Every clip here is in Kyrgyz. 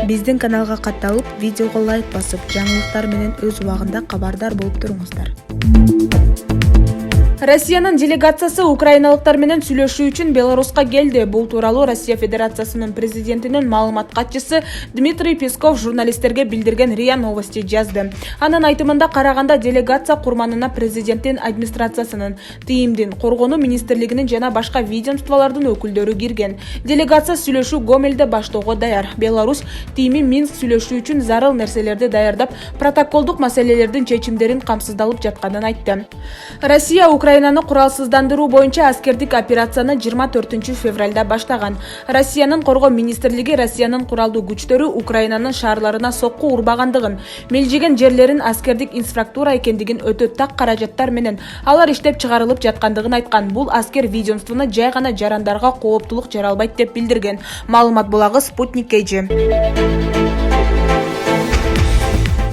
Биздин каналга катталып, видеого лайк басып, жаңылыктар менен өз убагында кабардар болуп туруңуздар. Россиянын делегациясы украиналыктар менен сүйлөшүү үчүн Беларуска келди. Бул тууралуу Россия Федерациясынын президентинин маалымат катчысы Дмитрий Песков журналисттерге билдирген РИА Новости жазды. Анын айтымында караганда делегация курманына президенттин администрациясынын, ТИИМдин, Коргонуу министрлигинин жана башка ведомстволордун өкүлдөрү кирген. Делегация сүйлөшүү Гомельде баштоого даяр. Беларусь ТИИМи Минск сүйлөшүү үчүн зарыл нерселерди даярдап, протоколдук маселелердин чечимдерин камсыздалып жатканын айтты. Россия Украинаны куралсыздандыруу боюнча аскердик операцияны 24 февралда баштаган. Россиянын Коргоо министрлиги Россиянын куралдуу күчтөрү Украинанын шаарларына сокку урбагандыгын, мелжеген жерлерин аскердик инфраструктура экендигин, өтө так каражаттар менен алар иштеп чыгарылып жаткандыгын айткан. Бул аскер ведомствону жай гана жарандарга кооптулук жаралбайт деп билдирген. Маалымат булагы Спутник KG.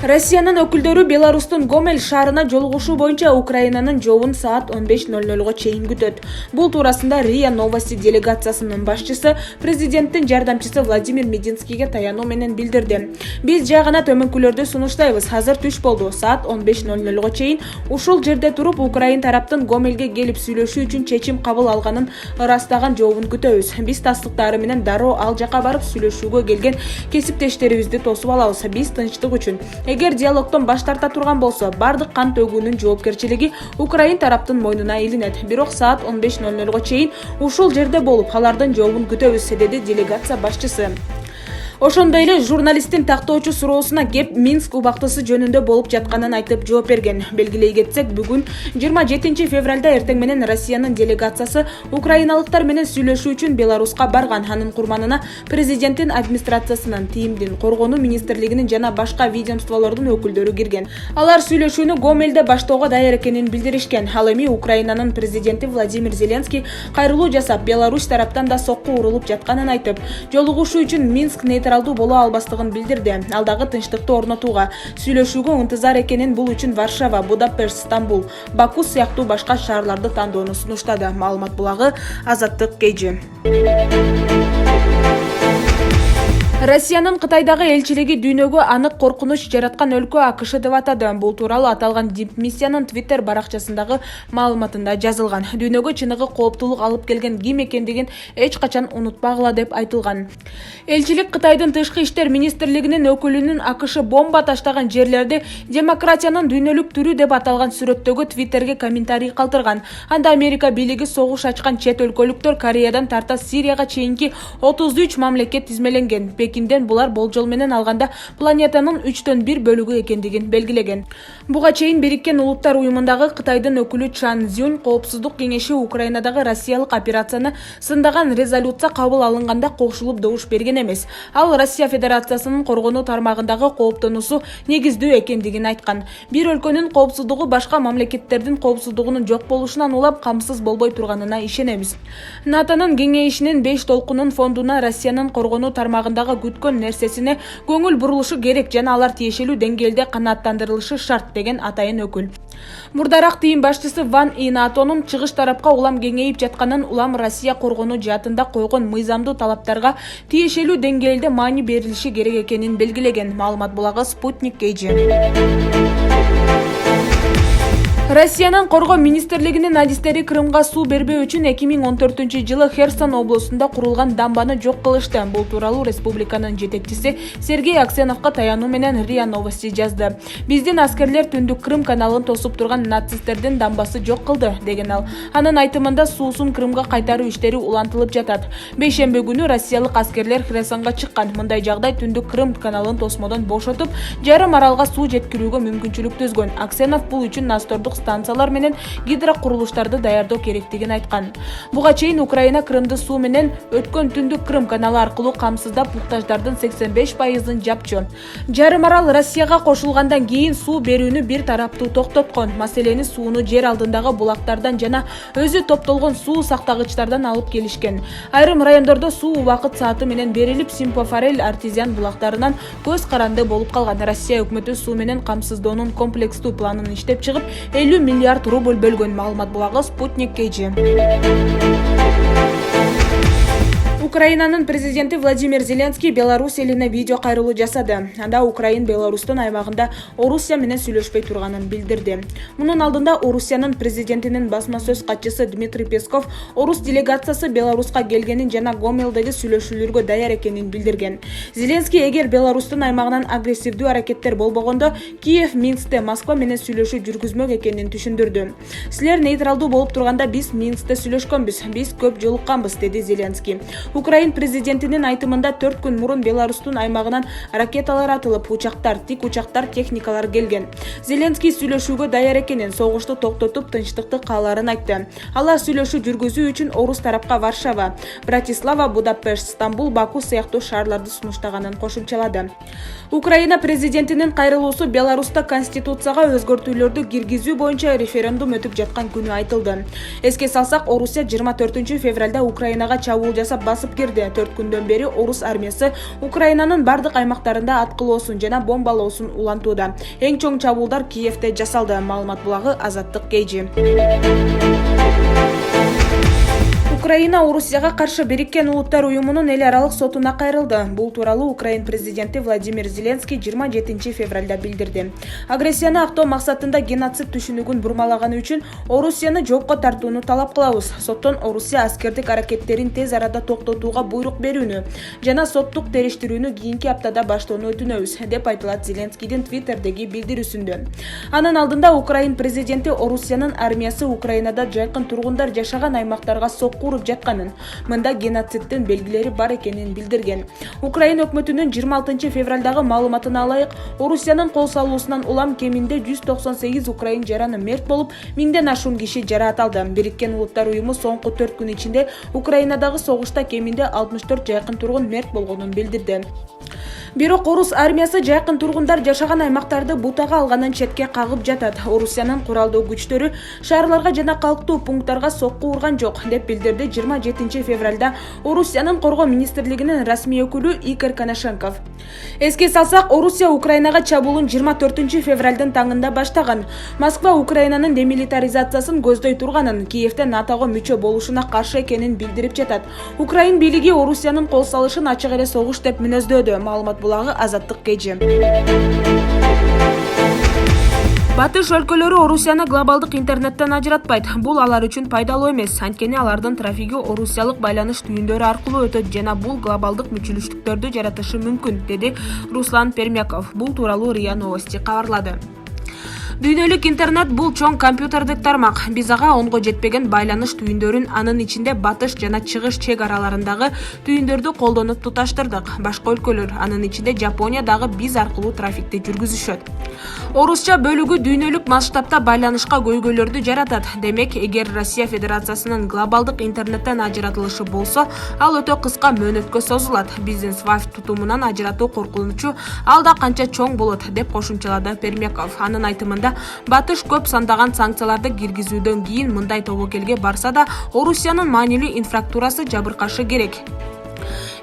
Россиянын өкүлдөрү Беларустун Гомель шаарына жолугушуу боюнча Украинанын жообун саат 15:00 чейин күтөт. Бул туурасында РИА Новости делегациясынын башчысы президенттин жардамчысы Владимир Мединскийге таянуу менен билдирди. Биз жай гана төмөнкүлөрдү сунуштайбыз. Азыр түш болду. Саат 15:00 чейин ушул жерде туруп Украин тараптын Гомельге келип сүйлөшүү үчүн чечим кабыл алганын ырастаган жообун күтөбүз. Биз тастыктары менен дароо ал жака барып сүйлөшүүгө келген кесиптештерибизди тосуп алабыз. Биз тынчтык үчүн. Эгер диалогтон баш тарта турган болсо, бардык кан төгүүнүн жоопкерчилиги Украин тараптын мойнуна илинет. Бирок саат 15:00 чейин ушул жерде болуп, алардын жообун күтөбүз, деди делегация башчысы. Ошондой эле журналисттин тактоочу суроосуна кеп Минск убактысы жөнүндө болуп жатканын айтып жооп берген. Белгилей кетсек, бүгүн 27 февралда эртең менен Россиянын делегациясы украиналыктар менен сүйлөшүү үчүн Беларуска барган. Анын курманына президенттин администрациясынын, ТИИМдин, Коргонуу министрлигинин жана башка ведомстволордун өкүлдөрү кирген. Алар сүйлөшүүнү Гомельде баштоого даяр экенин билдиришкен. Ал эми Украинанын президенти Владимир Зеленский кайрылуу жасап, Беларусь тараптан да сокку урулуп жатканын айтып, жолугушуу үчүн Минск нейтралдуу боло албастыгын билдирди. Алдагы тынчтыкты орнотууга, сүйлөшүүгө ынтызар экенин, бул үчүн Варшава, Будапешт, Стамбул, Баку сыяктуу башка шаарларды тандоону сунуштады. Маалымат булагы Азаттык KG. Россиянын Кытайдагы элчилиги дүйнөгө анык коркунуч жараткан өлкө АКШ деп атады. Бул тууралуу аталган дипмиссиянын Twitter баракчасындагы маалыматында жазылган. Дүйнөгө чыныгы кооптулук алып келген ким экендигин эч качан унутпагыла деп айтылган. Элчилик Кытайдын тышкы иштер министрлигинин өкүлүнүн АКШ бомба таштаган жерлерди демократиянын дүйнөлүк түрү деп аталган сүрөттөгү Twitterге комментарий калтырган. Анда Америка бийлиги согуш ачкан чет өлкөлүктөр Кореядан тарта Сирияга чейинки 33 мамлекет тизмеленген. Пекинден булар болжол менен алганда планетанын 3/1 бөлүгү экендигин белгилеген. Буга чейин Бириккен Улуттар уюмундагы Кытайдын өкүлү Чан Цзюнь Коопсуздук кеңеши Украинадагы россиялык операцияны сындаган резолюция кабыл алынганда кошулуп добуш берген эмес. Ал Россия Федерациясынын коргонуу тармагындагы кооптонуусу негиздүү экендигин айткан. Бир өлкөнүн коопсуздугу башка мамлекеттердин коопсуздугунун жок болушунан улап камсыз болбой турганына ишенебиз. НАТОнун кеңейишинин 5 толкунун фондуна Россиянын коргонуу тармагындагы күткөн нерсесине көңүл бурулушу керек жана алар тиешелүү деңгээлде канааттандырылышы шарт, деген атайын өкүл. Мурдараак ТИИМ башчысы Ван И НАТОнун чыгыш тарапка улам кеңейип жатканын, улам Россия коргонуу жаатында койгон мыйзамдуу талаптарга тиешелүү деңгээлде маани берилиши керек экенин белгилеген. Маалымат булагы Спутник KG. Россиянын Коргоо министрлигинин адистери Крымга суу бербөө үчүн 2014-жылы Херсон облусунда курулган дамбаны жок кылышты. Бул тууралуу республиканын жетекчиси Сергей Аксеновго таянуу менен РИА Новости жазды. Биздин аскерлер Түндүк Крым каналын тосуп турган нацисттердин дамбасы жок кылды, деген ал. Анын айтымында суусун Крымга кайтаруу иштери улантылып жатат. Бейшемби күнү россиялык аскерлер Херсонго чыккан. Мындай жагдай Түндүк Крым каналын тосмодон бошотуп, жарым аралга суу жеткирүүгө мүмкүнчүлүк түзгөн. Аксенов бул үчүн Настордук станциялар менен гидрокурулуштарды даярдоо керектигин айткан. Буга чейин Украина Крымды суу менен өткөн Түндүк Крым каналы аркылуу камсыздап, муктаждардын 85%-ын жапчу. Жарым арал Россияга кошулгандан кийин суу берүүнү бир тараптуу токтоткон. Маселени сууну жер алдындагы булактардан жана өзү топтолгон суу сактагычтардан алып келишкен. Айрым райондордо суу убакыт сааты менен берилип, Симпофорель артезиан булактарынан көз каранды болуп калган. Россия өкмөтү суу менен камсыздоонун комплекстүү планын иштеп чыгып, 50 миллиард рубль бөлгөн. Маалымат булагы Спутник KG. Украинанын президенти Владимир Зеленский Беларусь элине видео кайрылуу жасады. Анда Украин Беларустун аймагында Орусия менен сүйлөшпөй турганын билдирди. Мунун алдында Орусиянын президентинин басма сөз катчысы Дмитрий Песков орус делегациясы Беларуска келгенин жана Гомелдеги сүйлөшүүлөргө даяр экенин билдирген. Зеленский эгер Беларустун аймагынан агрессивдүү аракеттер болбогондо Киев Минскте Москва менен сүйлөшүү жүргүзмөк экенин түшүндүрдү. Силер нейтралдуу болуп турганда биз Минскте сүйлөшкөнбүз, биз көп жолукканбыз, деди Зеленский. Украин президентинин айтымында 4 күн мурун Беларустун аймагынан ракеталар атылып, учактар, тик учактар, техникалар келген. Зеленский сүйлөшүүгө даяр экенин, согушту токтотуп, тынчтыкты кааларын айтты. Алар сүйлөшүү жүргүзүү үчүн орус тарапка Варшава, Братислава, Будапешт, Стамбул, Баку сыяктуу шаарларды сунуштаганын кошумчалады. Украина президентинин кайрылуусу Беларуста конституцияга өзгөртүүлөрдү киргизүү боюнча референдум өтүп жаткан күнү айтылды. Эске салсак, Орусия 24 февралда Украинага чабуул жасап басып кирди. 4 күндөн бери орус армиясы Украинанын бардык аймактарында аткылоосун жана бомбалоосун улантууда. Эң чоң чабуулдар Киевте жасалды. Маалымат булагы Азаттык Кейжи. Украина Орусияга каршы Бириккен Улуттар уюмунун эл аралык сотуна кайрылды. Бул тууралуу Украин президенти Владимир Зеленский 27 февралда билдирди. Агрессияны актоо максатында геноцид түшүнүгүн бурмалаганы үчүн Орусияны жоопко тартууну талап кылабыз. Соттон Орусия аскердик аракеттерин тез арада токтотууга буйрук берүүнү жана соттук териштирүүнү кийинки аптада баштоону өтүнөбүз, деп айтылат Зеленскийдин Твиттердеги билдирүүсүндө. Анын алдында Украин президенти Орусиянын армиясы Украинада жайкын тургундар жашаган аймактарга сокку жатканын, мында геноцидтин белгилери бар экенин билдирген. Украин өкмөтүнүн 26 февралдагы маалыматына алайык, Орусиянын кол салуусунан улам кеминде 198 украин жараны мерт болуп, 1000ден ашуун киши жараат алды. Бириккен Улуттар уюму соңку 4 күн ичинде Украинадагы согушта кеминде 64 жайкын тургун мерт болгонун билдирди. Бирок орус армиясы жайкын тургундар жашаган аймактарды бутага алганын четке кагып жатат. Орусиянын куралдуу күчтөрү шаарларга жана калктуу пункттарга сокку урган жок, деп билдирди 27 февралда Орусиянын коргоо министрлигинин расмий өкүлү Игорь Коношенков. Эске салсак, Орусия Украинага чабуулун 24 февралдын таңында баштаган. Москва Украинанын демилитаризациясын көздөй турганын, Киевте НАТОго мүчө болушуна каршы экенин билдирип жатат. Украин бийлиги Орусиянын кол салышын ачык эле согуш деп мүнөздөөдү. Маалымат булагы Азаттык Кейжи. Батыш өлкөлөрү Орусияны глобалдык интернеттен ажыратпайт. Бул алар үчүн пайдалуу эмес. Анткени алардын трафиги орусиялык байланыш түйүндөрү аркылуу өтөт жана бул глобалдык мүчүлүштүктөрдү жаратышы мүмкүн, деди Руслан Пермяков. Бул тууралуу РИА Новости кабарлады. Дүйнөлүк интернет бул чоң компьютердик тармак. Биз ага онго жетпеген байланыш түйүндөрүн, анын ичинде батыш жана чыгыш чек араларындагы түйүндөрдү колдонуп туташтырдык. Башка өлкөлөр, анын ичинде Жапония дагы биз аркылуу трафикти жүргүзүшөт. Орусча бөлүгү дүйнөлүк масштабта байланышка көйгөйлөрдү жаратат. Демек, эгер Россия Федерациясынын глобалдык интернеттен ажыратылышы болсо, ал өтө кыска мөөнөткө созулат. Биздин SWIFT тутумунан ажыратуу коркунучу алда канча чоң болот, деп кошумчалады Пермяков. Анын айтымында, батыш көп сандаган санкцияларды киргизүүдөн кийин мындай тобокелге барса да, Орусиянын маанилүү инфраструктурасы жабыркашы керек.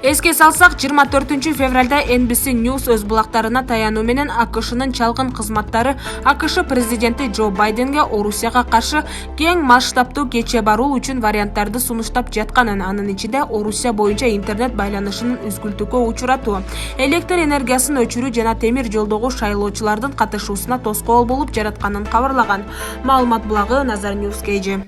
Эске салсак, 24 февралда NBC News өз булактарына таянуу менен АКШнын чалгын кызматтары АКШ президенти Джо Байденге Орусияга каршы кең масштабтуу кече баруу үчүн варианттарды сунуштап жатканын, анын ичинде Орусия боюнча интернет байланышынын үзгүлтүүгө учуратуу, электр энергиясын өчүрүү жана темир жолдогу шайлоочулардын катышуусуна тоскоол болуп жаратканын кабарлаган. Маалымат булагы Nazar News Кейжи.